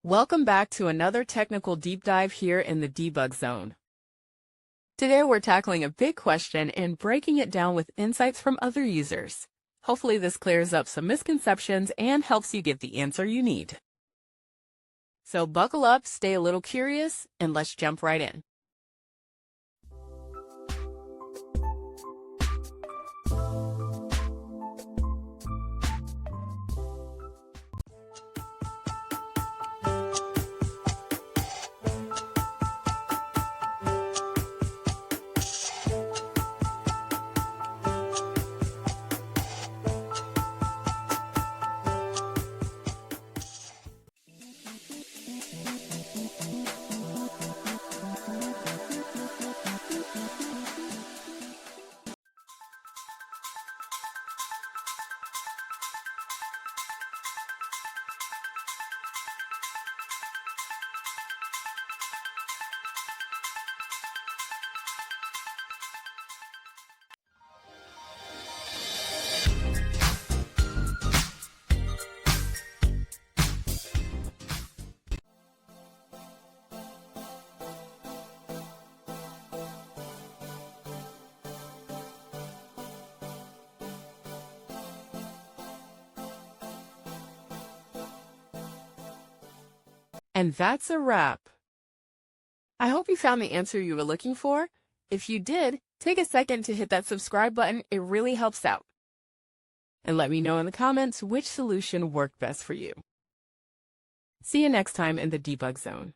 Welcome back to another technical deep dive here in the debug zone. Today we're tackling a big question and breaking it down with insights from other users. Hopefully this clears up some misconceptions and helps you get the answer you need. So buckle up, stay a little curious, and let's jump right in. And that's a wrap. I hope you found the answer you were looking for. If you did, take a second to hit that subscribe button. It really helps out. And let me know in the comments which solution worked best for you. See you next time in the debug zone.